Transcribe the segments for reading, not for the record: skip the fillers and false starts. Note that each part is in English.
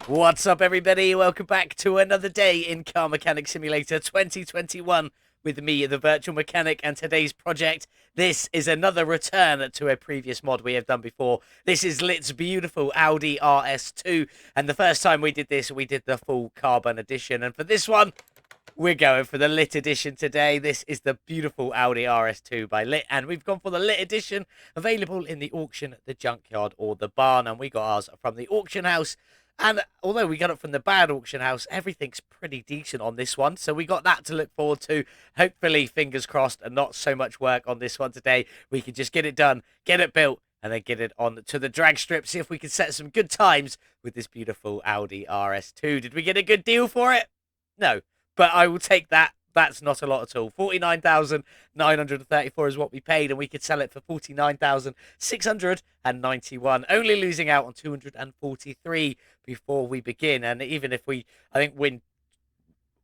What's up, everybody? Welcome back to another day in Car Mechanic Simulator 2021 with me, the Virtual Mechanic, and today's project. This is another return to a previous mod we have done before. This is Lit's beautiful Audi RS2, and the first time we did this, we did the full carbon edition, and for this one, we're going for the Lit edition today. This is the beautiful Audi RS2 by Lit, and we've gone for the Lit edition, available in the auction, the junkyard, or the barn, and we got ours from the auction house. And although we got it from the bad auction house, everything's pretty decent on this one. So we got that to look forward to. Hopefully, fingers crossed, and not so much work on this one today. We can just get it done, get it built, and then get it on to the drag strip. See if we can set some good times with this beautiful Audi RS2. Did we get a good deal for it? No, but I will take that. That's not a lot at all. 49,934 is what we paid, and we could sell it for 49,691. Only losing out on 243 before we begin. And even if we, I think, win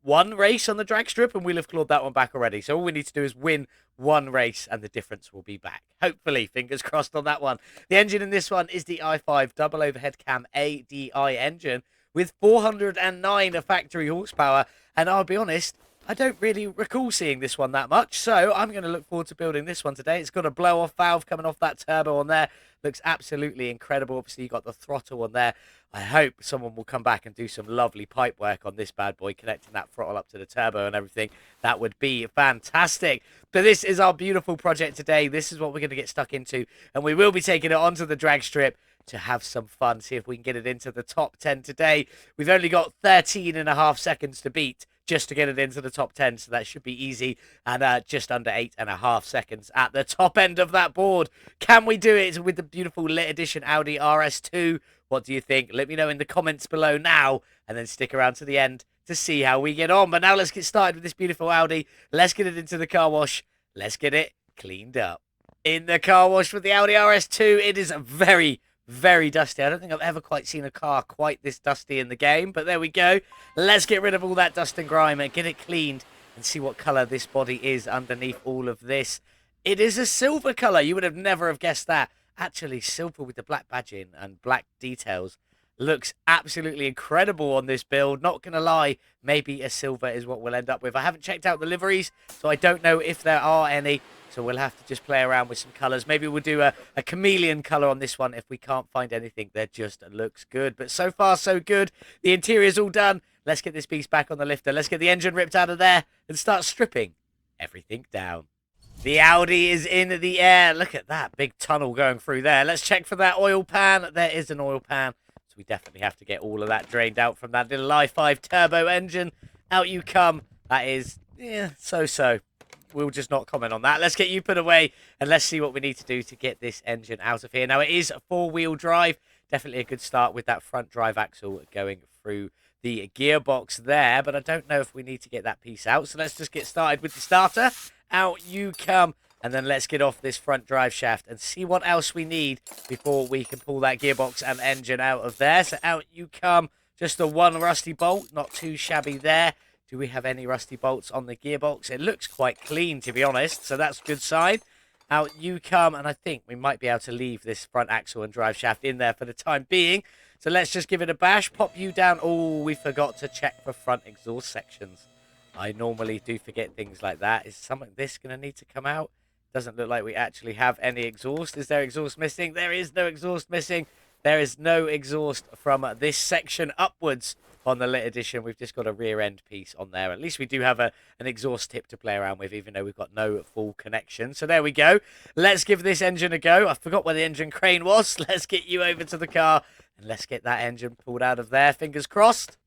one race on the drag strip, and we'll have clawed that one back already. So all we need to do is win one race, and the difference will be back. Hopefully, fingers crossed on that one. The engine in this one is the i5 double overhead cam ADI engine with 409 factory horsepower. And I'll be honest, I don't really recall seeing this one that much, so I'm going to look forward to building this one today. It's got a blow-off valve coming off that turbo on there. Looks absolutely incredible. Obviously, you've got the throttle on there. I hope someone will come back and do some lovely pipe work on this bad boy, connecting that throttle up to the turbo and everything. That would be fantastic. But this is our beautiful project today. This is what we're going to get stuck into, and we will be taking it onto the drag strip to have some fun, see if we can get it into the top 10 today. We've only got 13.5 seconds to beat just to get it into the top 10, so that should be easy, and just under 8.5 seconds at the top end of that board. Can we do it with the beautiful Lit edition Audi RS2? What do you think? Let me know in the comments below now, and then stick around to the end to see how we get on. But now let's get started with this beautiful Audi. Let's get it into the car wash. Let's get it cleaned up. In the car wash with the Audi RS2, it is very dusty. I don't think I've ever quite seen a car quite this dusty in the game, but there we go. Let's get rid of all that dust and grime and get it cleaned and see what color this body is underneath all of this. It is a silver color. You would have never have guessed that. Actually, silver with the black badging and black details looks absolutely incredible on this build. Not gonna lie, maybe a silver is what we'll end up with. I haven't checked out the liveries, so I don't know if there are any. So we'll have to just play around with some colours. Maybe we'll do a chameleon colour on this one if we can't find anything that just looks good. But so far, so good. The interior's all done. Let's get this beast back on the lifter. Let's get the engine ripped out of there and start stripping everything down. The Audi is in the air. Look at that big tunnel going through there. Let's check for that oil pan. There is an oil pan. So we definitely have to get all of that drained out from that little i5 turbo engine. Out you come. That is, so-so. We'll just not comment on that. Let's get you put away, and let's see what we need to do to get this engine out of here. Now, it is a four-wheel drive. Definitely a good start with that front drive axle going through the gearbox there, but I don't know if we need to get that piece out. So let's just get started with the starter. Out you come, and then let's get off this front drive shaft and see what else we need before we can pull that gearbox and engine out of there. So out you come. Just the one rusty bolt, not too shabby there. Do we have any rusty bolts on the gearbox? It looks quite clean, to be honest, so that's a good sign. Out you come, and I think we might be able to leave this front axle and drive shaft in there for the time being. So let's just give it a bash, pop you down. Oh, we forgot to check for front exhaust sections. I normally do forget things like that. Is something this going to need to come out? Doesn't look like we actually have any exhaust. Is there exhaust missing? There is no exhaust missing. There is no exhaust from this section upwards. On the Lit edition, we've just got a rear end piece on there. At least we do have an exhaust tip to play around with, even though we've got no full connection. So there we go. Let's give this engine a go. I forgot where the engine crane was. Let's get you over to the car and let's get that engine pulled out of there. Fingers crossed.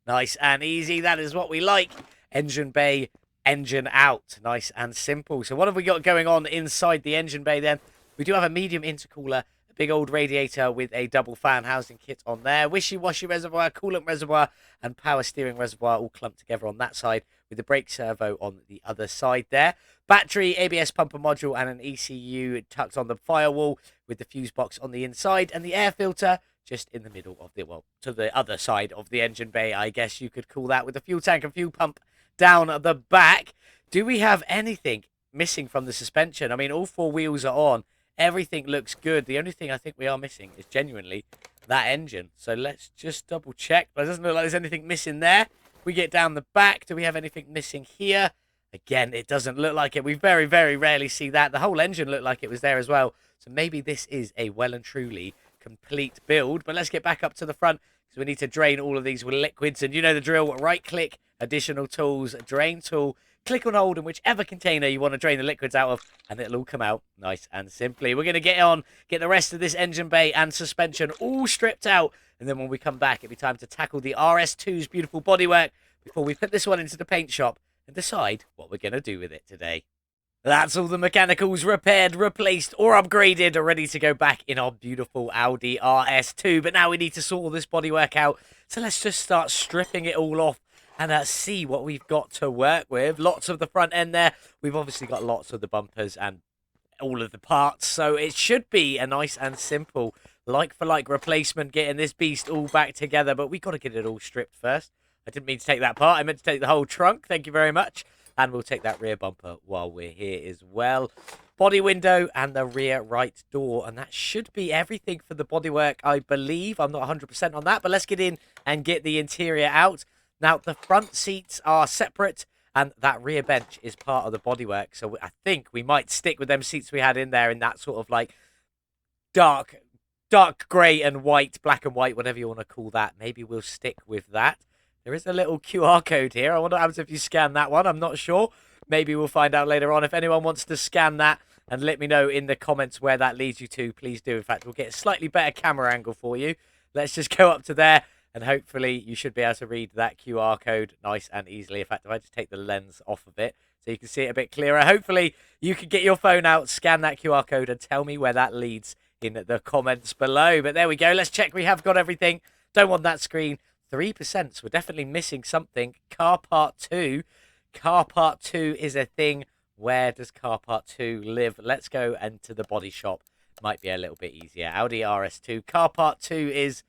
Nice and easy. That is what we like. Engine bay, engine out. Nice and simple. So what have we got going on inside the engine bay then? We do have a medium intercooler. Big old radiator with a double fan housing kit on there. Wishy-washy reservoir, coolant reservoir, and power steering reservoir all clumped together on that side with the brake servo on the other side there. Battery, ABS pumper module, and an ECU tucked on the firewall with the fuse box on the inside, and the air filter just in the middle of the, well, to the other side of the engine bay, I guess you could call that, with the fuel tank and fuel pump down the back. Do we have anything missing from the suspension? I mean, all four wheels are on. Everything looks good. The only thing I think we are missing is genuinely that engine. So let's just double check. But it doesn't look like there's anything missing there. If we get down the back, do we have anything missing here? Again, it doesn't look like it. We very, very rarely see that. The whole engine looked like it was there as well. So maybe this is a well and truly complete build. But let's get back up to the front because we need to drain all of these with liquids. And you know the drill. Right-click, additional tools, drain tool. Click on hold in whichever container you want to drain the liquids out of, and it'll all come out nice and simply. We're going to get the rest of this engine bay and suspension all stripped out. And then when we come back, it'll be time to tackle the RS2's beautiful bodywork before we put this one into the paint shop and decide what we're going to do with it today. That's all the mechanicals repaired, replaced, or upgraded, ready to go back in our beautiful Audi RS2. But now we need to sort all this bodywork out. So let's just start stripping it all off and see what we've got to work with. Lots of the front end there. We've obviously got lots of the bumpers and all of the parts. So it should be a nice and simple like-for-like replacement, getting this beast all back together. But we've got to get it all stripped first. I didn't mean to take that part. I meant to take the whole trunk. Thank you very much. And we'll take that rear bumper while we're here as well. Body window and the rear right door. And that should be everything for the bodywork, I believe. I'm not 100% on that. But let's get in and get the interior out. Now, the front seats are separate, and that rear bench is part of the bodywork. So I think we might stick with them seats we had in there in that sort of like dark grey and white, black and white, whatever you want to call that. Maybe we'll stick with that. There is a little QR code here. I wonder what happens if you scan that one. I'm not sure. Maybe we'll find out later on. If anyone wants to scan that and let me know in the comments where that leads you to, please do. In fact, we'll get a slightly better camera angle for you. Let's just go up to there. And hopefully you should be able to read that QR code nice and easily. In fact, if I just take the lens off of it so you can see it a bit clearer, hopefully you can get your phone out, scan that QR code and tell me where that leads in the comments below. But there we go. Let's check we have got everything. Don't want that screen. 3%. So we're definitely missing something. Car Part 2. Car Part 2 is a thing. Where does Car Part 2 live? Let's go into the body shop. Might be a little bit easier. Audi RS2. Car Part 2 is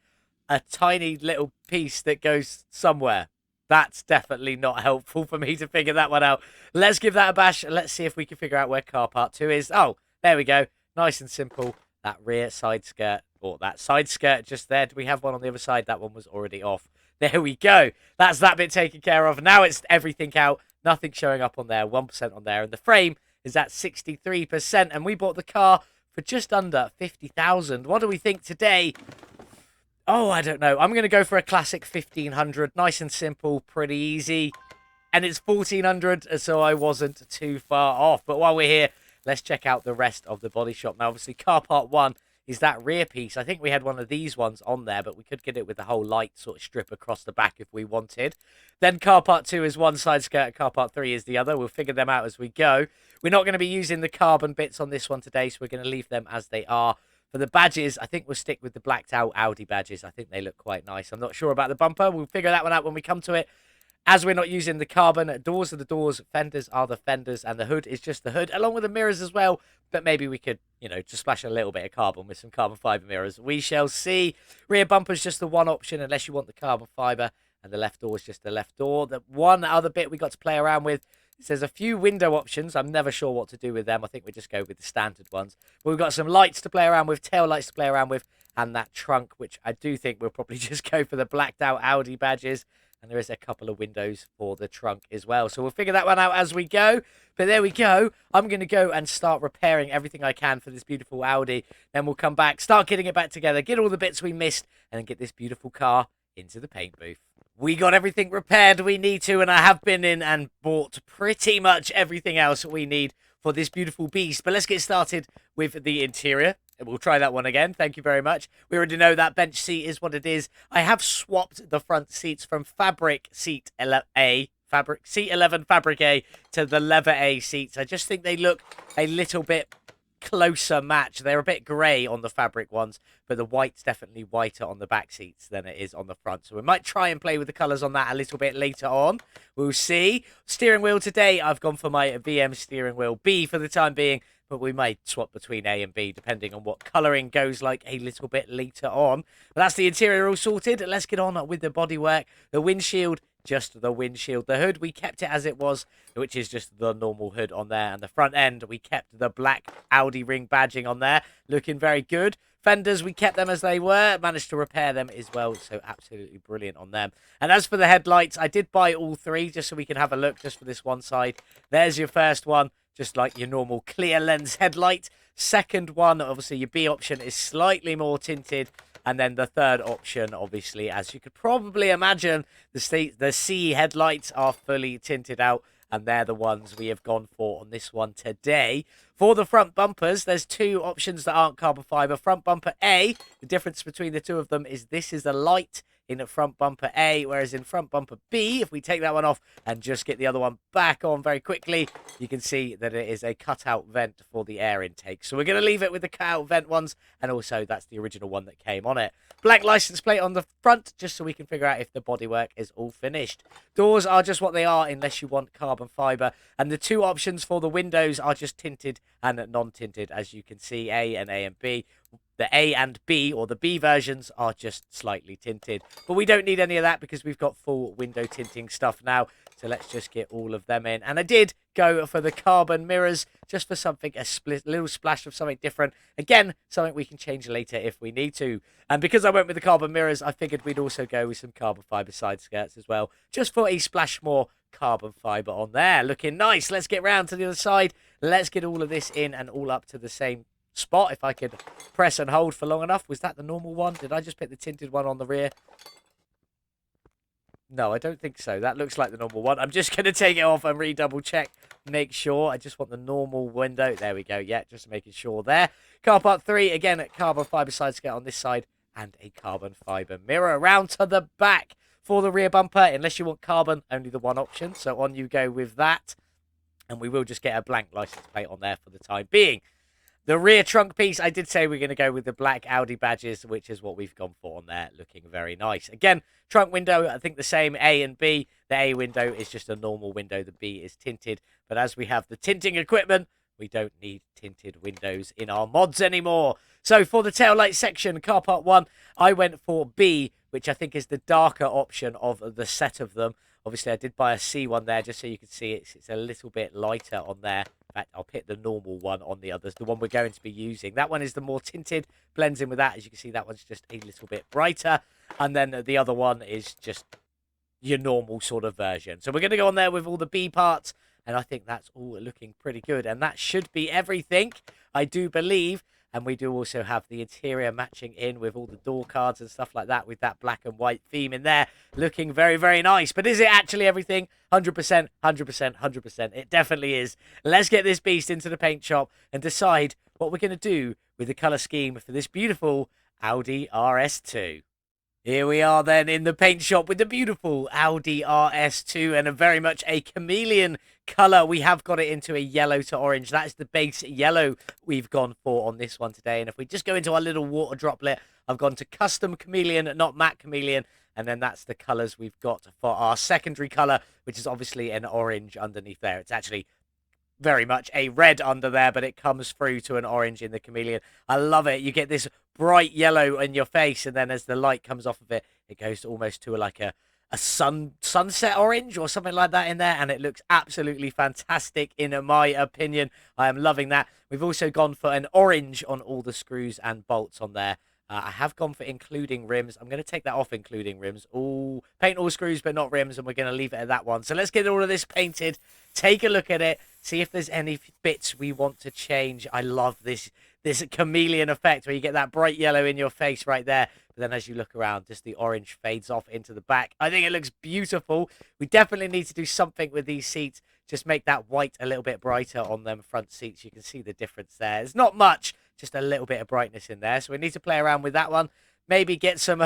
a tiny little piece that goes somewhere. That's definitely not helpful for me to figure that one out. Let's give that a bash. Let's see if we can figure out where car part 2 is. Oh, there we go. Nice and simple. That rear side skirt, or that side skirt just there. Do we have one on the other side? That one was already off. There we go. That's that bit taken care of. Now it's everything out. Nothing showing up on there. 1% on there. And the frame is at 63%. And we bought the car for just under 50,000. What do we think today? Oh, I don't know. I'm going to go for a classic 1500. Nice and simple, pretty easy. And it's 1400, so I wasn't too far off. But while we're here, let's check out the rest of the body shop. Now, obviously, car part 1 is that rear piece. I think we had one of these ones on there, but we could get it with the whole light sort of strip across the back if we wanted. Then car part 2 is one side skirt, car part 3 is the other. We'll figure them out as we go. We're not going to be using the carbon bits on this one today, so we're going to leave them as they are. For the badges, I think we'll stick with the blacked out Audi badges. I think they look quite nice. I'm not sure about the bumper. We'll figure that one out when we come to it. As we're not using the carbon, doors are the doors, fenders are the fenders, and the hood is just the hood, along with the mirrors as well. But maybe we could, you know, just splash a little bit of carbon with some carbon fibre mirrors. We shall see. Rear bumper's just the one option, unless you want the carbon fibre, and the left door is just the left door. The one other bit we got to play around with, it says a few window options. I'm never sure what to do with them. I think we just go with the standard ones. But we've got some lights to play around with, tail lights to play around with, and that trunk, which I do think we'll probably just go for the blacked out Audi badges. And there is a couple of windows for the trunk as well. So we'll figure that one out as we go. But there we go. I'm going to go and start repairing everything I can for this beautiful Audi. Then we'll come back, start getting it back together, get all the bits we missed, and then get this beautiful car into the paint booth. We got everything repaired we need to, and I have been in and bought pretty much everything else we need for this beautiful beast. But let's get started with the interior. We'll try that one again. Thank you very much. We already know that bench seat is what it is. I have swapped the front seats from fabric seat A, seat 11 fabric A to the leather A seats. I just think they look a little bit closer match. They're a bit grey on the fabric ones, but the white's definitely whiter on the back seats than it is on the front. So we might try and play with the colours on that a little bit later on. We'll see. Steering wheel today, I've gone for my VM steering wheel B for the time being, but we might swap between A and B depending on what colouring goes like a little bit later on. But that's the interior all sorted. Let's get on with the bodywork. The windshield, just the windshield. The hood, we kept it as it was, which is just the normal hood on there. And the front end, we kept the black Audi ring badging on there. Looking very good. Fenders, we kept them as they were, managed to repair them as well, so absolutely brilliant on them. And as for the headlights, I did buy all three just so we can have a look just for this one side. There's your first one, just like your normal clear lens headlight. Second one, obviously your B option is slightly more tinted. And then the third option, obviously, as you could probably imagine, the C headlights are fully tinted out. And they're the ones we have gone for on this one today. For the front bumpers, there's two options that aren't carbon fiber. Front bumper A, the difference between the two of them is this is a light in front bumper A, whereas in front bumper B, if we take that one off and just get the other one back on very quickly, you can see that it is a cutout vent for the air intake. So we're going to leave it with the cutout vent ones, and also that's the original one that came on it. Blank license plate on the front, just so we can figure out if the bodywork is all finished. Doors are just what they are, unless you want carbon fiber. And the two options for the windows are just tinted and non-tinted, as you can see, A and B. The A and B, or the B versions, are just slightly tinted. But we don't need any of that because we've got full window tinting stuff now. So let's just get all of them in. And I did go for the carbon mirrors, just for something, a little splash of something different. Again, something we can change later if we need to. And because I went with the carbon mirrors, I figured we'd also go with some carbon fiber side skirts as well, just for a splash more carbon fiber on there. Looking nice. Let's get round to the other side. Let's get all of this in and all up to the same spot. If I could press and hold for long enough. Was that the normal one? Did I just pick the tinted one on the rear? No, I don't think so. That looks like the normal one. I'm just going to take it off and re-double check. Make sure. I just want the normal window. There we go. Yeah, just making sure there. Car part 3, again, carbon fiber side skirt on this side and a carbon fiber mirror. Around to the back for the rear bumper. Unless you want carbon, only the one option. So on you go with that. And we will just get a blank license plate on there for the time being. The rear trunk piece, I did say we're going to go with the black Audi badges, which is what we've gone for on there. Looking very nice. Again, trunk window, I think the same A and B. The A window is just a normal window. The B is tinted. But as we have the tinting equipment, we don't need tinted windows in our mods anymore. So for the taillight section, car part 1, I went for B, which I think is the darker option of the set of them. Obviously, I did buy a C one there just so you can see it's a little bit lighter on there. In fact, I'll pick the normal one on the others, the one we're going to be using. That one is the more tinted, blends in with that. As you can see, that one's just a little bit brighter. And then the other one is just your normal sort of version. So we're going to go on there with all the B parts. And I think that's all looking pretty good. And that should be everything, I do believe. And we do also have the interior matching in with all the door cards and stuff like that with that black and white theme in there. Looking very, very nice. But is it actually everything? 100%, 100%, 100%. It definitely is. Let's get this beast into the paint shop and decide what we're going to do with the colour scheme for this beautiful Audi RS2. Here we are then in the paint shop with the beautiful Audi RS2 and a very much a chameleon colour. We have got it into a yellow to orange. That is the base yellow we've gone for on this one today. And if we just go into our little water droplet, I've gone to custom chameleon, not matte chameleon. And then that's the colours we've got for our secondary colour, which is obviously an orange underneath there. It's actually very much a red under there, but it comes through to an orange in the chameleon. I love it. You get this bright yellow in your face, and then as the light comes off of it, it goes almost to like a sunset orange or something like that in there, and it looks absolutely fantastic in my opinion. I am loving that. We've also gone for an orange on all the screws and bolts on there. I have gone for including rims. I'm going to take that off, including rims. Ooh, paint all screws but not rims, and we're going to leave it at that one. So let's get all of this painted, take a look at it, see if there's any bits we want to change. I love this chameleon effect where you get that bright yellow in your face right there. But then as you look around, just the orange fades off into the back. I think it looks beautiful. We definitely need to do something with these seats. Just make that white a little bit brighter on them front seats. You can see the difference there. It's not much, just a little bit of brightness in there. So we need to play around with that one. Maybe get some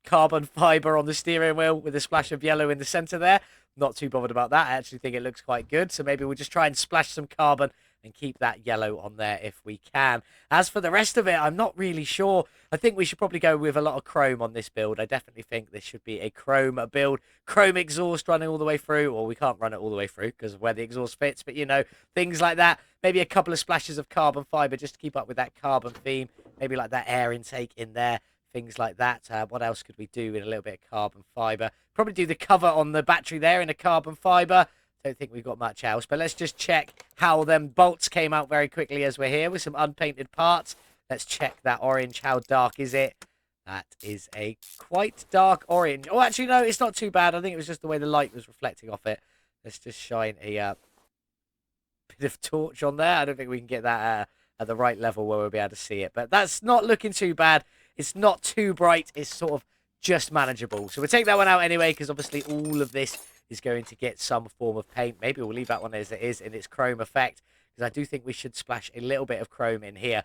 carbon fiber on the steering wheel with a splash of yellow in the center there. Not too bothered about that. I actually think it looks quite good. So maybe we'll just try and splash some carbon and keep that yellow on there if we can. As for the rest of it, I'm not really sure. I think we should probably go with a lot of chrome on this build. I definitely think this should be a chrome build. Chrome exhaust running all the way through, or we can't run it all the way through because of where the exhaust fits, but you know, things like that. Maybe a couple of splashes of carbon fiber just to keep up with that carbon theme. Maybe like that air intake in there, things like that. What else could we do with a little bit of carbon fiber? Probably do the cover on the battery there in a carbon fiber. Don't think we've got much else, but let's just check how them bolts came out very quickly as we're here with some unpainted parts. Let's check that orange. How dark is it? That is a quite dark orange. Oh, actually, no, it's not too bad. I think it was just the way the light was reflecting off it. Let's just shine a bit of torch on there. I don't think we can get that at the right level where we'll be able to see it. But that's not looking too bad. It's not too bright. It's sort of just manageable. So we'll take that one out anyway, because obviously all of this is going to get some form of paint. Maybe we'll leave that one as it is in its chrome effect, because I do think we should splash a little bit of chrome in here.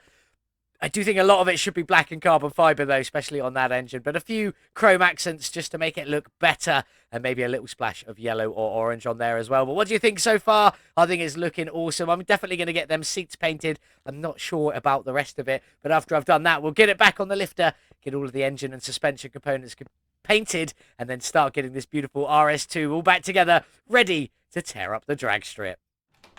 I do think a lot of it should be black and carbon fiber, though, especially on that engine. But a few chrome accents just to make it look better, and maybe a little splash of yellow or orange on there as well. But what do you think so far? I think it's looking awesome. I'm definitely going to get them seats painted. I'm not sure about the rest of it. But after I've done that, we'll get it back on the lifter, get all of the engine and suspension components painted, and then start getting this beautiful RS2 all back together, ready to tear up the drag strip.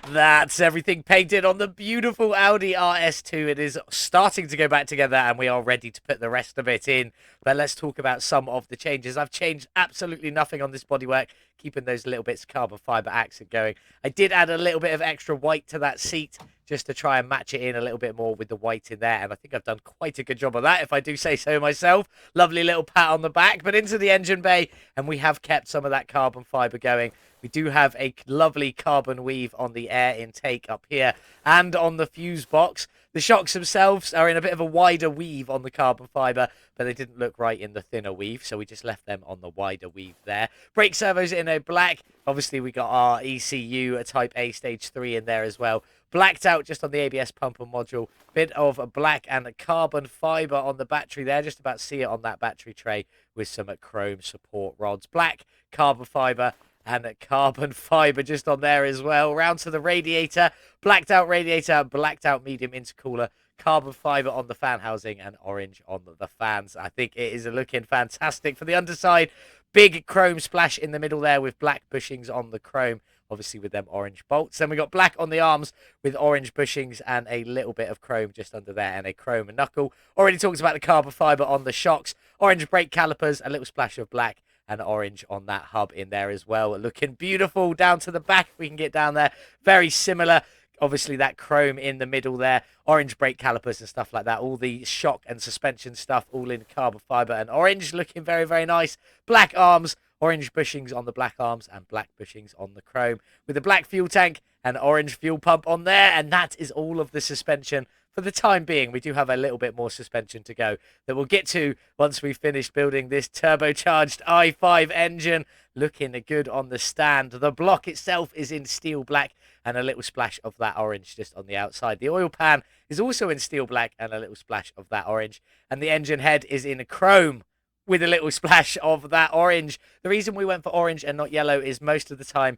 That's everything painted on the beautiful Audi RS2. It is starting to go back together, and we are ready to put the rest of it in. But let's talk about some of the changes. I've changed absolutely nothing on this bodywork, keeping those little bits of carbon fiber accent going. I did add a little bit of extra white to that seat just to try and match it in a little bit more with the white in there, and I think I've done quite a good job of that, if I do say so myself. Lovely little pat on the back, but into the engine bay, and we have kept some of that carbon fiber going. We do have a lovely carbon weave on the air intake up here and on the fuse box. The shocks themselves are in a bit of a wider weave on the carbon fiber, but they didn't look right in the thinner weave, so we just left them on the wider weave there. Brake servos in a black. Obviously, we got our ECU, a Type A Stage 3 in there as well. Blacked out just on the ABS pumper module. Bit of a black and a carbon fiber on the battery there. Just about see it on that battery tray with some chrome support rods. Black carbon fiber and a carbon fiber just on there as well. Round to the radiator. Blacked out radiator, blacked out medium intercooler. Carbon fiber on the fan housing and orange on the fans. I think it is looking fantastic for the underside. Big chrome splash in the middle there with black bushings on the chrome, obviously with them orange bolts. Then we got black on the arms with orange bushings and a little bit of chrome just under there and a chrome knuckle. Already talked about the carbon fiber on the shocks. Orange brake calipers, a little splash of black and orange on that hub in there as well. Looking beautiful down to the back. If we can get down there. Very similar. Obviously, that chrome in the middle there, orange brake calipers and stuff like that. All the shock and suspension stuff, all in carbon fiber and orange, looking very, very nice. Black arms, orange bushings on the black arms and black bushings on the chrome, with the black fuel tank and orange fuel pump on there. And that is all of the suspension for the time being. We do have a little bit more suspension to go that we'll get to once we've finished building this turbocharged i5 engine. Looking good on the stand. The block itself is in steel black and a little splash of that orange just on the outside. The oil pan is also in steel black and a little splash of that orange. And the engine head is in chrome with a little splash of that orange. The reason we went for orange and not yellow is most of the time,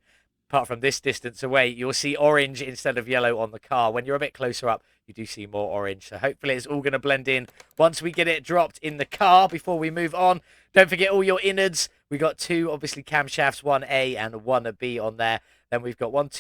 apart from this distance away, you'll see orange instead of yellow on the car. When you're a bit closer up, you do see more orange. So hopefully it's all going to blend in once we get it dropped in the car before we move on. Don't forget all your innards. We got two, obviously, camshafts, 1A and 1B on there. Then we've got 5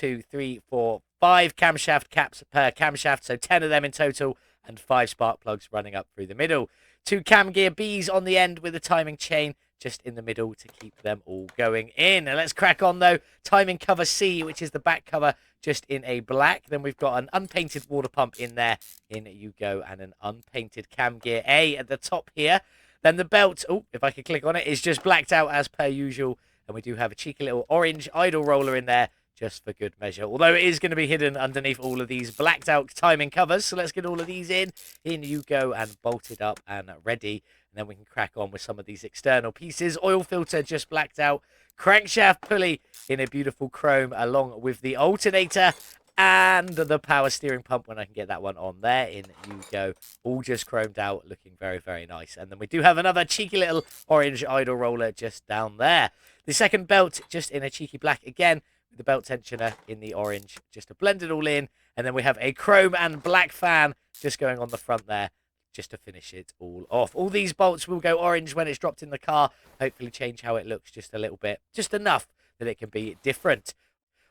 camshaft caps per camshaft, so 10 of them in total, and 5 spark plugs running up through the middle. 2 cam gear Bs on the end with a timing chain just in the middle to keep them all going in. And let's crack on, though. Timing cover C, which is the back cover, just in a black. Then we've got an unpainted water pump in there. In you go, and an unpainted cam gear A at the top here. Then the belt, oh, if I can click on it, is just blacked out as per usual. And we do have a cheeky little orange idle roller in there just for good measure. Although it is going to be hidden underneath all of these blacked out timing covers. So let's get all of these in. In you go, and bolted up and ready. And then we can crack on with some of these external pieces. Oil filter just blacked out. Crankshaft pulley in a beautiful chrome along with the alternator. And the power steering pump, when I can get that one on there. In you go. All just chromed out, looking very, very nice. And then we do have another cheeky little orange idle roller just down there. The second belt just in a cheeky black again, with the belt tensioner in the orange, just to blend it all in. And then we have a chrome and black fan just going on the front there, just to finish it all off. All these bolts will go orange when it's dropped in the car. Hopefully change how it looks just a little bit, just enough that it can be different.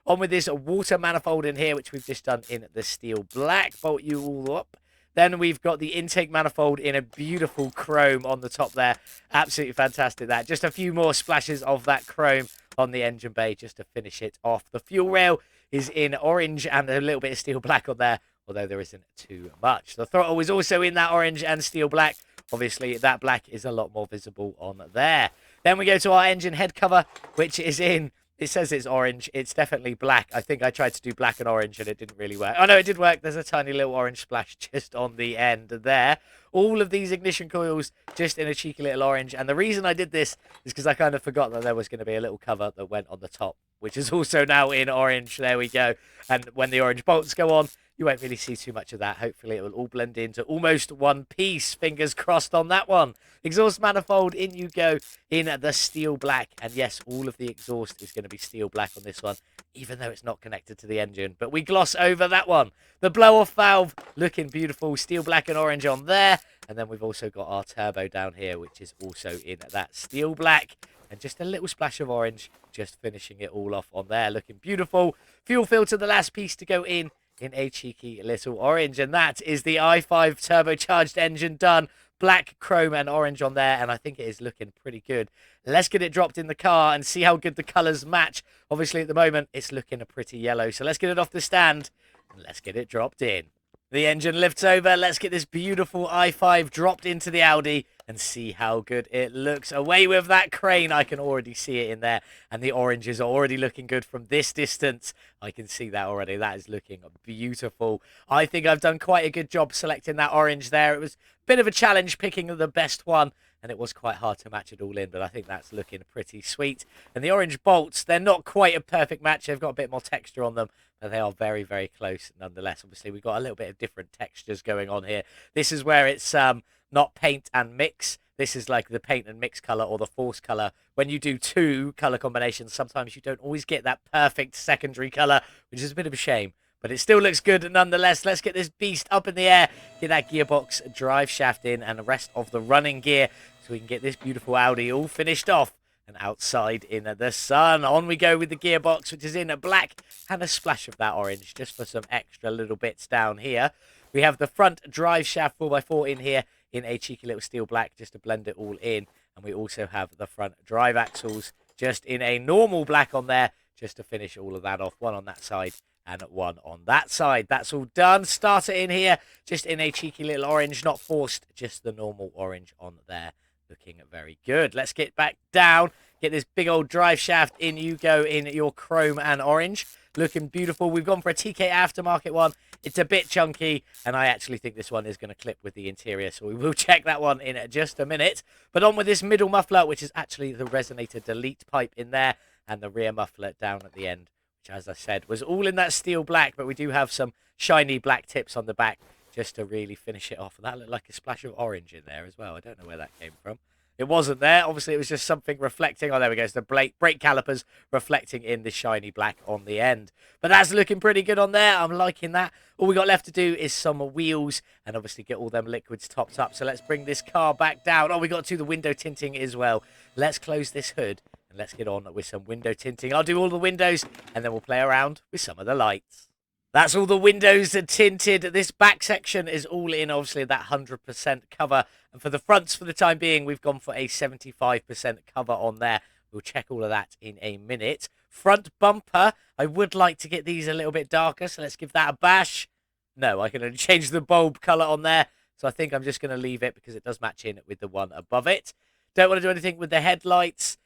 On with this water manifold in here, which we've just done in the steel black. Bolt you all up. Then we've got the intake manifold in a beautiful chrome on the top there. Absolutely fantastic that. Just a few more splashes of that chrome on the engine bay just to finish it off. The fuel rail is in orange and a little bit of steel black on there although there isn't too much. The throttle is also in that orange and steel black. Obviously, that black is a lot more visible on there. Then we go to our engine head cover, which is in... It says it's orange. It's definitely black. I think I tried to do black and orange and it didn't really work. Oh, no, it did work. There's a tiny little orange splash just on the end there. All of these ignition coils just in a cheeky little orange. And the reason I did this is because I kind of forgot that there was going to be a little cover that went on the top, which is also now in orange. There we go. And when the orange bolts go on, you won't really see too much of that. Hopefully it will all blend into almost one piece. Fingers crossed on that one. Exhaust manifold, in you go in the steel black. And yes, all of the exhaust is going to be steel black on this one, even though it's not connected to the engine. But we gloss over that one. The blow-off valve looking beautiful. Steel black and orange on there. And then we've also got our turbo down here, which is also in that steel black. And just a little splash of orange, just finishing it all off on there. Looking beautiful. Fuel filter, the last piece to go in a cheeky little orange. And that is the i5 turbocharged engine done. Black, chrome and orange on there. And I think it is looking pretty good. Let's get it dropped in the car and see how good the colours match. Obviously, at the moment, it's looking a pretty yellow. So let's get it off the stand and let's get it dropped in. The engine lifts over. Let's get this beautiful i5 dropped into the Audi and see how good it looks. Away with that crane. I can already see it in there. And the oranges are already looking good from this distance. I can see that already. That is looking beautiful. I think I've done quite a good job selecting that orange there. It was a bit of a challenge picking the best one. And it was quite hard to match it all in, but I think that's looking pretty sweet. And the orange bolts, they're not quite a perfect match. They've got a bit more texture on them, but they are very, very close nonetheless. Obviously, we've got a little bit of different textures going on here. This is where it's not paint and mix. This is like the paint and mix color or the force color. When you do two color combinations, sometimes you don't always get that perfect secondary color, which is a bit of a shame. But it still looks good nonetheless. Let's get this beast up in the air. Get that gearbox drive shaft in and the rest of the running gear so we can get this beautiful Audi all finished off and outside in the sun. On we go with the gearbox, which is in a black and a splash of that orange just for some extra little bits down here. We have the front drive shaft 4x4 in here in a cheeky little steel black just to blend it all in. And we also have the front drive axles just in a normal black on there just to finish all of that off. One on that side and one on that side. That's all done. Starter in here, just in a cheeky little orange, not forced, just the normal orange on there. Looking very good. Let's get back down. Get this big old drive shaft in. You go in your chrome and orange. Looking beautiful. We've gone for a TKAftermarket one. It's a bit chunky, and I actually think this one is going to clip with the interior, so we will check that one in just a minute. But on with this middle muffler, which is actually the resonator delete pipe in there, and the rear muffler down at the end, which, as I said, was all in that steel black, but we do have some shiny black tips on the back just to really finish it off. And that looked like a splash of orange in there as well. I don't know where that came from. It wasn't there. Obviously, it was just something reflecting. Oh, there we go. It's the brake calipers reflecting in the shiny black on the end. But that's looking pretty good on there. I'm liking that. All we got left to do is some wheels and obviously get all them liquids topped up. So let's bring this car back down. Oh, we got to do the window tinting as well. Let's close this hood and let's get on with some window tinting. I'll do all the windows and then we'll play around with some of the lights. That's all the windows are tinted. This back section is all in, obviously, that 100% cover. And for the fronts, for the time being, we've gone for a 75% cover on there. We'll check all of that in a minute. Front bumper, I would like to get these a little bit darker, so let's give that a bash. No, I can only change the bulb colour on there. So I think I'm just going to leave it because it does match in with the one above it. Don't want to do anything with the headlights.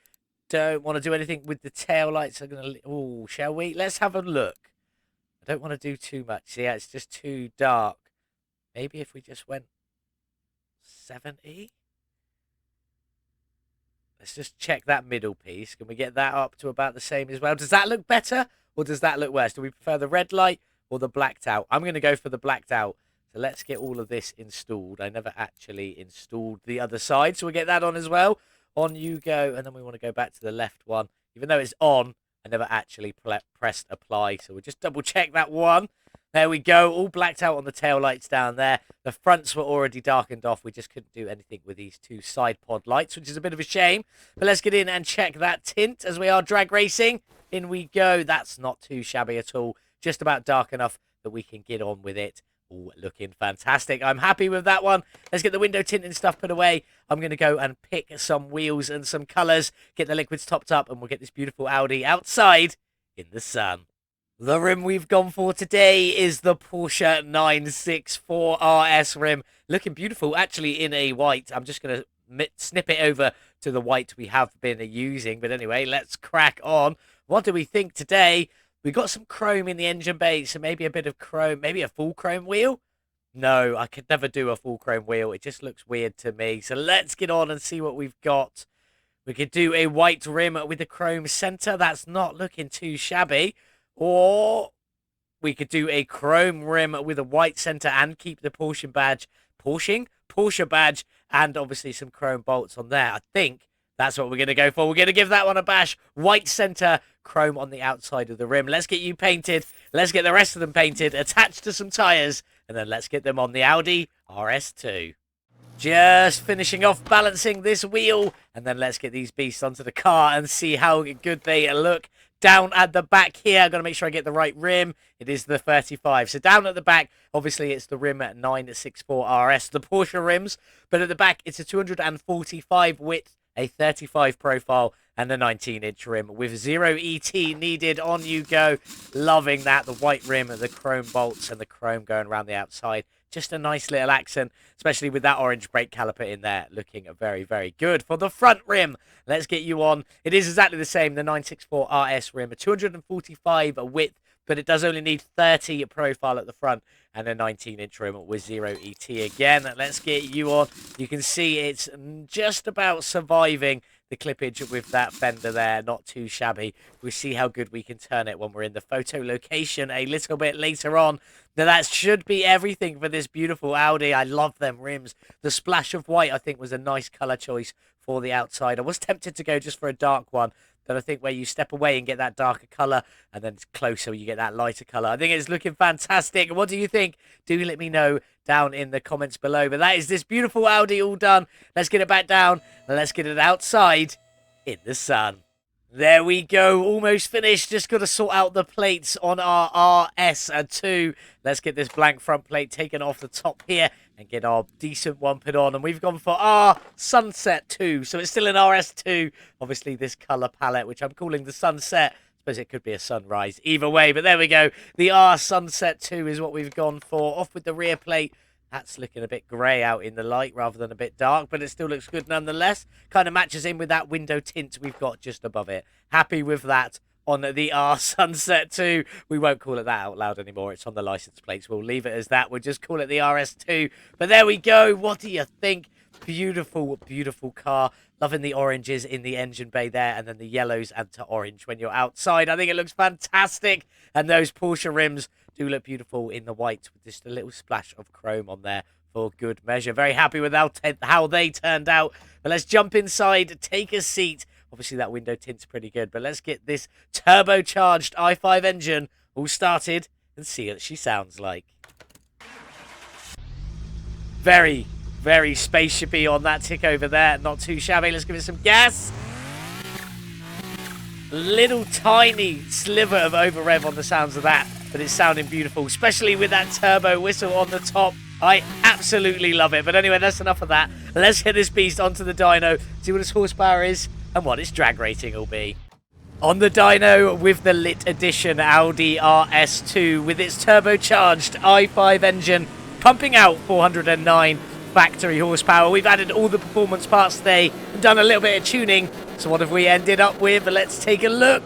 Don't want to do anything with the tail lights. I'm going to... Oh, shall we? Let's have a look. I don't want to do too much. Yeah, it's just too dark. Maybe if we just went 70? Let's just check that middle piece. Can we get that up to about the same as well? Does that look better or does that look worse? Do we prefer the red light or the blacked out? I'm going to go for the blacked out. So let's get all of this installed. I never actually installed the other side, so we'll get that on as well. On you go, and then we want to go back to the left one. Even though it's on, I never actually pressed apply, so we'll just double check that one. There we go, all blacked out on the tail lights down there. The fronts were already darkened off. We just couldn't do anything with these two side pod lights, which is a bit of a shame. But let's get in and check that tint as we are drag racing. In we go. That's not too shabby at all. Just about dark enough that we can get on with it. All looking fantastic. I'm happy with that one. Let's get the window tint and stuff put away. I'm going to go and pick some wheels and some colours, get the liquids topped up, and we'll get this beautiful Audi outside in the sun. The rim we've gone for today is the Porsche 964 RS rim. Looking beautiful, actually, in a white. I'm just going to snip it over to the white we have been using. But anyway, let's crack on. What do we think today? We got some chrome in the engine bay, so maybe a bit of chrome, maybe a full chrome wheel. No, I could never do a full chrome wheel. It just looks weird to me. So let's get on and see what we've got. We could do a white rim with a chrome center. That's not looking too shabby. Or we could do a chrome rim with a white center and keep the Porsche badge. Porsche badge, and obviously some chrome bolts on there. I think that's what we're going to go for. We're going to give that one a bash. White center, chrome on the outside of the rim. Let's get you painted. Let's get the rest of them painted, attached to some tires, and then let's get them on the Audi RS2. Just finishing off balancing this wheel, and then let's get these beasts onto the car and see how good they look. Down at the back here, I've got to make sure I get the right rim. It is the 35. So down at the back, obviously it's the rim at 964 RS, the Porsche rims. But at the back, it's a 245 width, a 35 profile, and a 19-inch rim with 0 ET needed. On you go. Loving that. The white rim, the chrome bolts, and the chrome going around the outside. Just a nice little accent, especially with that orange brake caliper in there, looking very, very good. For the front rim, let's get you on. It is exactly the same, the 964 RS rim, a 245 width, but it does only need 30 profile at the front, and a 19-inch rim with 0 ET again. Let's get you on. You can see it's just about surviving the clippage with that fender there. Not too shabby. We'll see how good we can turn it when we're in the photo location a little bit later on. Now, that should be everything for this beautiful Audi. I love them rims. The splash of white, I think, was a nice colour choice for the outside. I was tempted to go just for a dark one. Then I think where you step away and get that darker colour, and then it's closer, you get that lighter colour. I think it's looking fantastic. What do you think? Do let me know down in the comments below. But that is this beautiful Audi all done. Let's get it back down, and let's get it outside in the sun. There we go, almost finished. Just got to sort out the plates on our RS2. Let's get this blank front plate taken off the top here and get our decent one put on. And we've gone for our Sunset 2. So it's still an RS2. Obviously, this colour palette, which I'm calling the Sunset. I suppose it could be a sunrise. Either way, but there we go. The R Sunset 2 is what we've gone for. Off with the rear plate. That's looking a bit grey out in the light rather than a bit dark, but it still looks good nonetheless. Kind of matches in with that window tint we've got just above it. Happy with that on the R Sunset 2. We won't call it that out loud anymore. It's on the license plates. We'll leave it as that. We'll just call it the RS2. But there we go. What do you think? Beautiful, beautiful car. Loving the oranges in the engine bay there, and then the yellows add to orange when you're outside. I think it looks fantastic. And those Porsche rims do look beautiful in the white with just a little splash of chrome on there for good measure. Very happy with how they turned out. But let's jump inside, take a seat. Obviously, that window tint's pretty good. But let's get this turbocharged i5 engine all started and see what she sounds like. Very, very spaceshipy on that tick over there. Not too shabby. Let's give it some gas. Little tiny sliver of over rev on the sounds of that, but it's sounding beautiful, especially with that turbo whistle on the top. I absolutely love it. But anyway, that's enough of that. Let's get this beast onto the dyno, see what its horsepower is and what its drag rating will be. On the dyno with the lit edition Audi RS2 with its turbocharged i5 engine pumping out 409 factory horsepower. We've added all the performance parts today and done a little bit of tuning. So what have we ended up with? Let's take a look.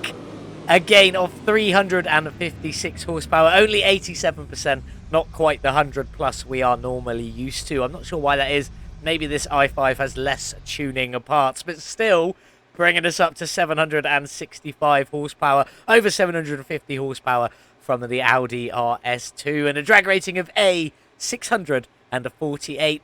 A gain of 356 horsepower, only 87%, not quite the 100 plus we are normally used to. I'm not sure why that is. Maybe this i5 has less tuning parts, but still bringing us up to 765 horsepower, over 750 horsepower from the Audi RS2, and a drag rating of A, 648.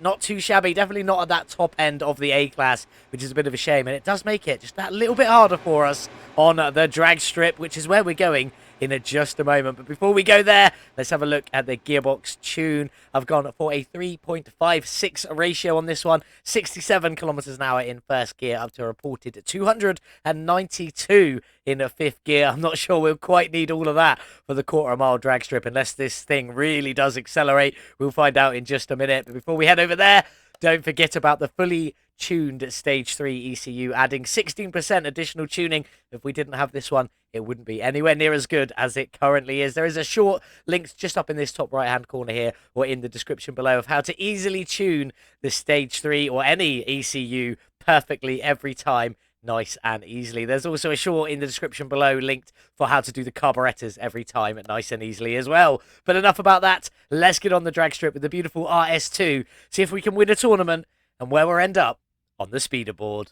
Not too shabby, definitely not at that top end of the A-class, which is a bit of a shame, and it does make it just that little bit harder for us on the drag strip, which is where we're going in just a moment. But before we go there, let's have a look at the gearbox tune. I've gone for a 3.56 ratio on this one, 67 kilometers an hour in first gear, up to a reported 292 in a fifth gear. I'm not sure we'll quite need all of that for the quarter-mile drag strip unless this thing really does accelerate. We'll find out in just a minute. But before we head over there, don't forget about the fully tuned stage 3 ECU, adding 16% additional tuning. If we didn't have this one, it wouldn't be anywhere near as good as it currently is. There is a short link just up in this top right hand corner here, or in the description below, of how to easily tune the stage 3 or any ECU perfectly every time, nice and easily. There's also a short in the description below linked for how to do the carburetors every time, nice and easily as well. But enough about that. Let's get on the drag strip with the beautiful RS2, see if we can win a tournament and where we'll end up on the speeder board.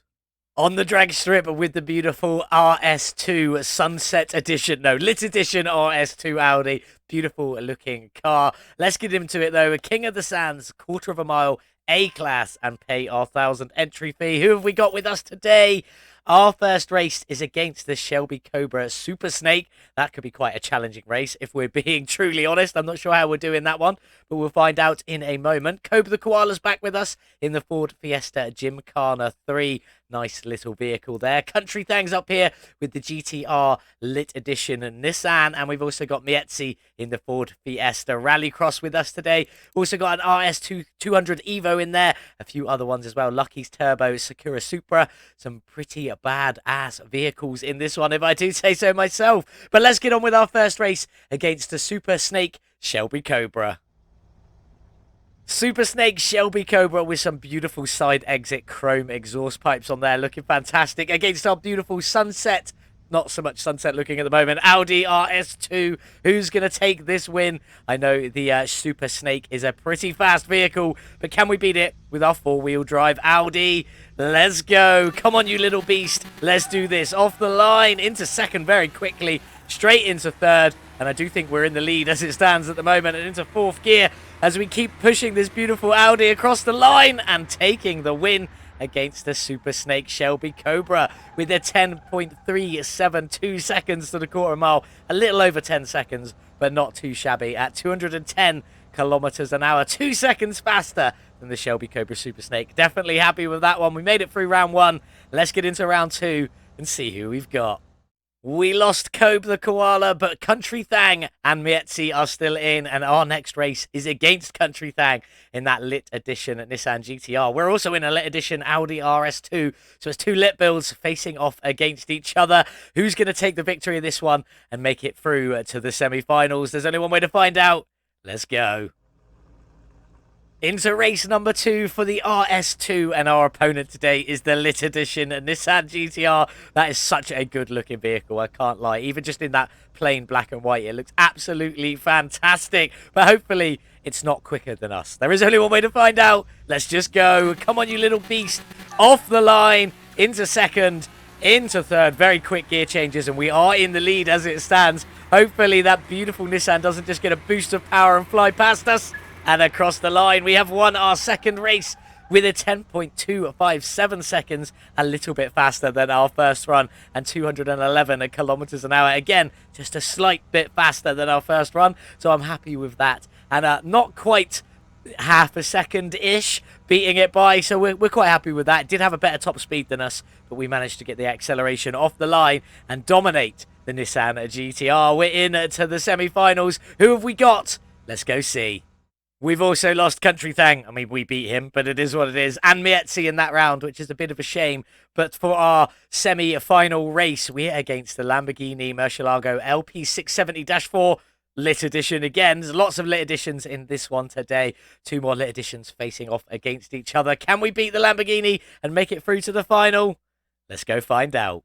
On the drag strip with the beautiful RS2 Sunset Edition, no, Lit Edition RS2 Audi. Beautiful looking car. Let's get into it though. A King of the Sands, quarter of a mile, A-class, and pay our 1,000 entry fee. Who have we got with us today? Our first race is against the Shelby Cobra Super Snake. That could be quite a challenging race, if we're being truly honest. I'm not sure how we're doing that one, but we'll find out in a moment. Cobra the Koala's back with us in the Ford Fiesta Gymkhana 3. Nice little vehicle there. Country Thang's up here with the GTR Lit Edition and Nissan. And we've also got Mietzi in the Ford Fiesta Rallycross with us today. Also got an RS2 200 Evo in there. A few other ones as well. Lucky's Turbo, Sakura Supra. Some pretty bad-ass vehicles in this one, if I do say so myself. But let's get on with our first race against the Super Snake Shelby Cobra. Super Snake Shelby Cobra with some beautiful side exit chrome exhaust pipes on there, looking fantastic against our beautiful Sunset, not so much Sunset looking at the moment, Audi RS2. Who's going to take this win? I know the Super Snake is a pretty fast vehicle, but can we beat it with our four-wheel drive Audi? Let's go. Come on, you little beast. Let's do this. Off the line, into second very quickly, straight into third, and I do think we're in the lead as it stands at the moment, and into fourth gear as we keep pushing this beautiful Audi across the line and taking the win against the Super Snake Shelby Cobra with a 10.372 seconds to the quarter mile. A little over 10 seconds, but not too shabby at 210 kilometers an hour. 2 seconds faster than the Shelby Cobra Super Snake. Definitely happy with that one. We made it through round one. Let's get into round two and see who we've got. We lost Cobra the Koala, but Country Thang and Mietzi are still in, and our next race is against Country Thang in that Lit Edition at Nissan GTR. We're also in a Lit Edition Audi RS2, so it's two lit builds facing off against each other. Who's going to take the victory in this one and make it through to the semi-finals? There's only one way to find out. Let's go. Into race number 2 for the RS2, and our opponent today is the Lit Edition Nissan GTR. That is such a good looking vehicle, I can't lie. Even just in that plain black and white, it looks absolutely fantastic. But hopefully it's not quicker than us. There is only one way to find out. Let's just go. Come on, you little beast. Off the line, into second, into third. Very quick gear changes, and we are in the lead as it stands. Hopefully that beautiful Nissan doesn't just get a boost of power and fly past us. And across the line, we have won our second race with a 10.257 seconds, a little bit faster than our first run, and 211 kilometers an hour. Again, just a slight bit faster than our first run, so I'm happy with that. And not quite half a second-ish beating it by, so we're quite happy with that. It did have a better top speed than us, but we managed to get the acceleration off the line and dominate the Nissan GTR. We're in to the semi-finals. Who have we got? Let's go see. We've also lost Country Thang. I mean, we beat him, but it is what it is. And Mietzi in that round, which is a bit of a shame. But for our semi-final race, we're against the Lamborghini Murcielago LP670-4 Lit Edition again. There's lots of Lit Editions in this one today. 2 more Lit Editions facing off against each other. Can we beat the Lamborghini and make it through to the final? Let's go find out.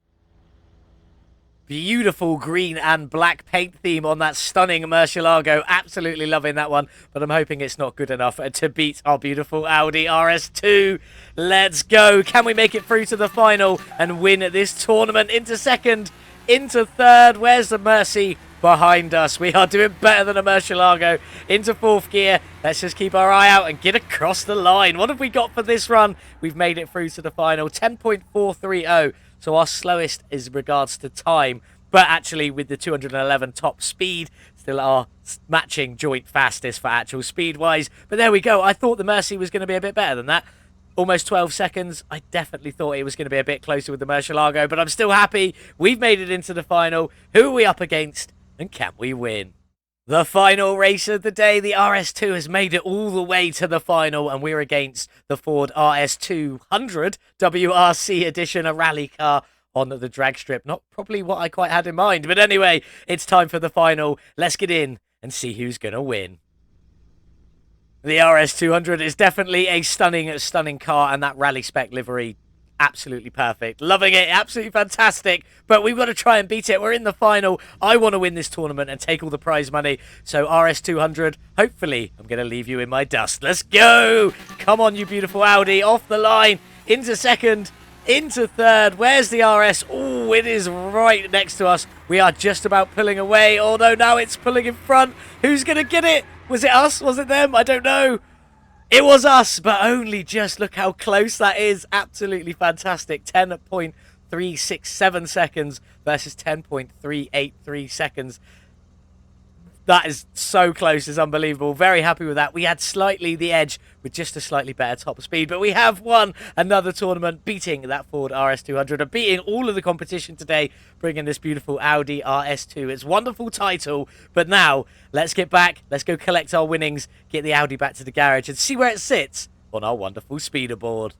Beautiful green and black paint theme on that stunning Murcielago. Absolutely loving that one, but I'm hoping it's not good enough to beat our beautiful Audi RS2. Let's go. Can we make it through to the final and win this tournament? Into second, into third. Where's the Mercy? Behind us. We are doing better than a Murcielago. Into fourth gear. Let's just keep our eye out and get across the line. What have we got for this run? We've made it through to the final. 10.430. So our slowest is regards to time, but actually with the 211 top speed, still our matching joint fastest for actual speed-wise. But there we go. I thought the Mercy was going to be a bit better than that. Almost 12 seconds. I definitely thought it was going to be a bit closer with the Murcielago, but I'm still happy. We've made it into the final. Who are we up against, and can we win? The final race of the day, the RS2 has made it all the way to the final, and we're against the Ford RS200 WRC edition, a rally car on the drag strip. Not probably what I quite had in mind, but anyway, it's time for the final. Let's get in and see who's going to win. The RS200 is definitely a stunning car, and that rally spec livery, absolutely perfect. Loving it, absolutely fantastic. But we've got to try and beat it. We're in the final. I want to win this tournament and take all the prize money. So RS200, hopefully I'm going to leave you in my dust. Let's go. Come on, you beautiful Audi. Off the line, into second, into third. Where's the RS? Oh, it is right next to us. We are just about pulling away. Oh no, now it's pulling in front. Who's going to get it? Was it us? Was it them? I don't know. It was us, but only just. Look how close that is. Absolutely fantastic. 10.367 seconds versus 10.383 seconds. That is so close. It's unbelievable. Very happy with that. We had slightly the edge with just a slightly better top speed, but we have won another tournament, beating that Ford RS200 and beating all of the competition today, bringing this beautiful Audi RS2. It's a wonderful title, but now let's get back. Let's go collect our winnings, get the Audi back to the garage and see where it sits on our wonderful speeder board.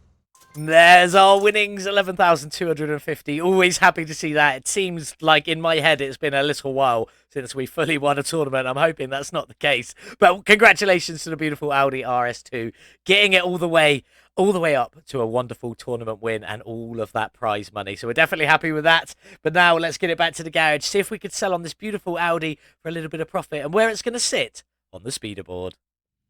There's our winnings, 11,250. Always happy to see that. It seems like in my head it's been a little while since we fully won a tournament. I'm hoping that's not the case. But congratulations to the beautiful Audi RS2, getting it all the way up to a wonderful tournament win and all of that prize money. So we're definitely happy with that. But now let's get it back to the garage, see if we could sell on this beautiful Audi for a little bit of profit and where it's going to sit on the speeder board.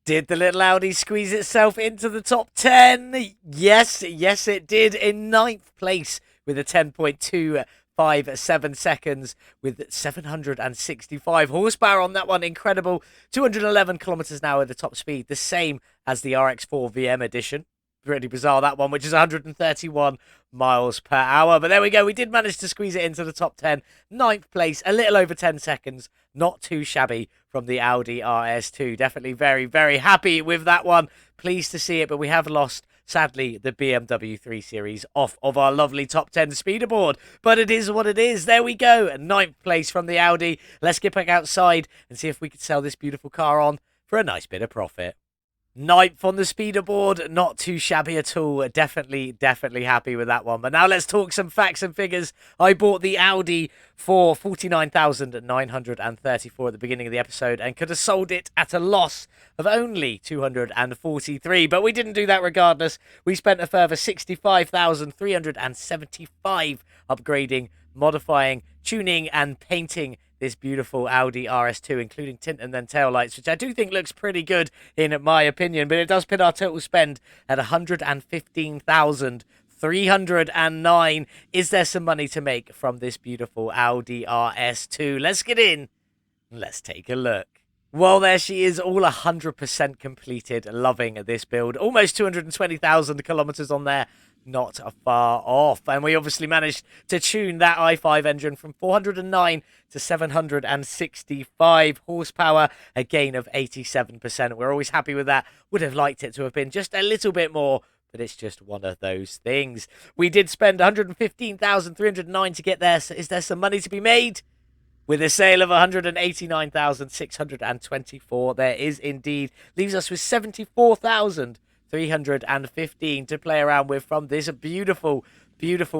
Did the little Audi squeeze itself into the top 10? Yes, it did. In 9th place with a 10.257 seconds with 765 horsepower on that one. Incredible. 211 kilometers an hour at the top speed. The same as the RX4 VM edition. Pretty bizarre, that one, which is 131 miles per hour. But there we go. We did manage to squeeze it into the top 10. 9th place, a little over 10 seconds. Not too shabby from the Audi RS2. Definitely very, very happy with that one. Pleased to see it, but we have lost, sadly, the BMW 3 Series off of our lovely top 10 speeder board. But it is what it is. There we go. 9th place from the Audi. Let's get back outside and see if we can sell this beautiful car on for a nice bit of profit. 9th on the speeder board, not too shabby at all. Definitely happy with that one. But now let's talk some facts and figures. I bought the Audi for 49,934 at the beginning of the episode and could have sold it at a loss of only 243. But we didn't do that regardless. We spent a further 65,375 upgrading, modifying, tuning and painting this beautiful Audi RS2, including tint and then tail lights, which I do think looks pretty good in my opinion, but it does put our total spend at 115,309. Is there some money to make from this beautiful Audi RS2? Let's get in. Let's take a look. Well, there she is, all 100% completed. Loving this build. Almost 220,000 kilometers on there. Not far off. And we obviously managed to tune that i5 engine from 409 to 765 horsepower, a gain of 87%. We're always happy with that. Would have liked it to have been just a little bit more, but it's just one of those things. We did spend 115,309 to get there. So is there some money to be made? With a sale of 189,624, there is indeed. Leaves us with 74,315 to play around with from this beautiful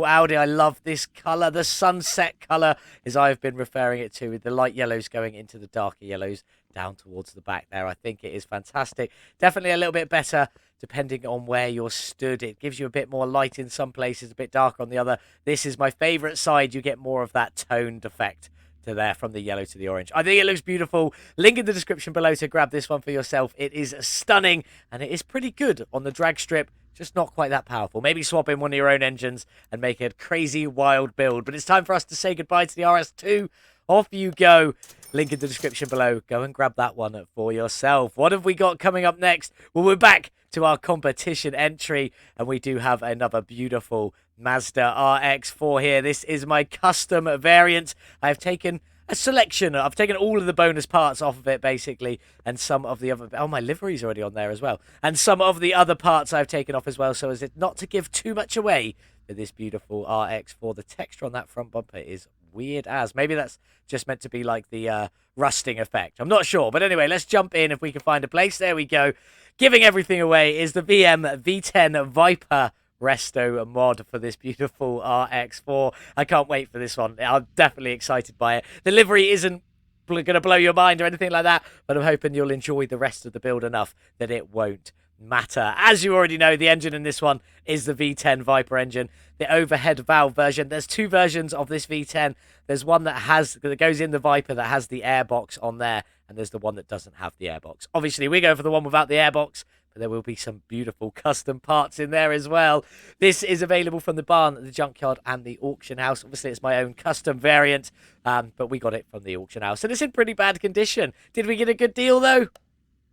Audi. I love this colour, the sunset colour, as I've been referring it to, with the light yellows going into the darker yellows down towards the back there. I think it is fantastic. Definitely a little bit better depending on where you're stood. It gives you a bit more light in some places, a bit darker on the other. This is my favourite side. You get more of that toned effect to there, from the yellow to the orange. I think it looks beautiful. Link in the description below to grab this one for yourself. It is stunning and it is pretty good on the drag strip, just not quite that powerful. Maybe swap in one of your own engines and make a crazy wild build. But it's time for us to say goodbye to the RS2. Off you go. Link in the description below. Go and grab that one for yourself. What have we got coming up next? Well, we're back to our competition entry, and we do have another beautiful Mazda RX-4 here. This is my custom variant. I've taken a selection. I've taken all of the bonus parts off of it, basically, and some of the other... Oh, my livery's already on there as well. And some of the other parts I've taken off as well, so as it not to give too much away with this beautiful RX-4. The texture on that front bumper is Weird as. Maybe that's just meant to be like the rusting effect. I'm not sure. But anyway, let's jump in if we can find a place. There we go. Giving everything away is the VM V10 Viper Resto mod for this beautiful RX4. I can't wait for this one. I'm definitely excited by it. The livery isn't going to blow your mind or anything like that, but I'm hoping you'll enjoy the rest of the build enough that it won't matter. As you already know, the engine in this one is the V10 Viper engine, the overhead valve version. There's two versions of this V10. There's one that goes in the Viper that has the airbox on there, and there's the one that doesn't have the airbox. Obviously, we go for the one without the airbox, but there will be some beautiful custom parts in there as well. This is available from the barn, the junkyard, and the auction house. Obviously, it's my own custom variant, but we got it from the auction house, and it's in pretty bad condition. Did we get a good deal, though?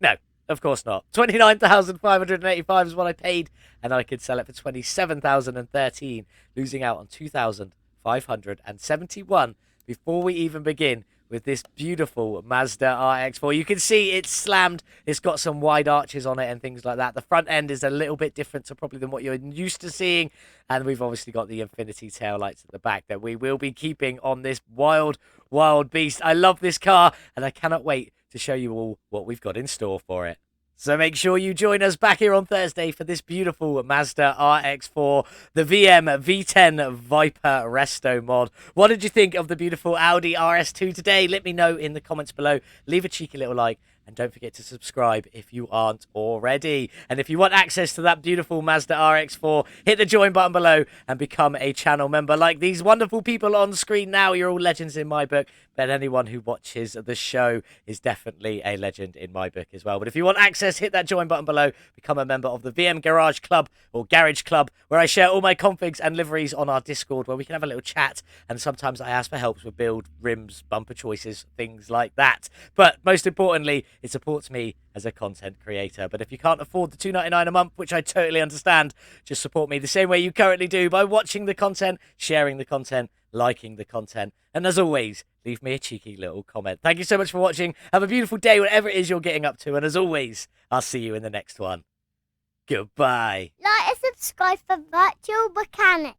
No. Of course not. 29,585 is what I paid, and I could sell it for 27,013, losing out on 2,571 before we even begin with this beautiful Mazda RX-4. You can see it's slammed. It's got some wide arches on it and things like that. The front end is a little bit different to probably than what you're used to seeing, and we've obviously got the infinity taillights at the back that we will be keeping on this wild, wild beast. I love this car, and I cannot wait to show you all what we've got in store for it. So make sure you join us back here on Thursday for this beautiful Mazda RX-4, the VM V10 Viper Resto mod. What did you think of the beautiful Audi RS2 today? Let me know in the comments below. Leave a cheeky little like. And don't forget to subscribe if you aren't already. And if you want access to that beautiful Mazda RX-4, hit the join button below and become a channel member like these wonderful people on screen now. You're all legends in my book, but anyone who watches the show is definitely a legend in my book as well. But if you want access, hit that join button below. Become a member of the VM Garage Club or Garage Club, where I share all my configs and liveries on our Discord, where we can have a little chat. And sometimes I ask for help with build, rims, bumper choices, things like that. But most importantly, it supports me as a content creator. But if you can't afford the $2.99 a month, which I totally understand, just support me the same way you currently do by watching the content, sharing the content, liking the content. And as always, leave me a cheeky little comment. Thank you so much for watching. Have a beautiful day, whatever it is you're getting up to. And as always, I'll see you in the next one. Goodbye. Like and subscribe for Virtual Mechanic.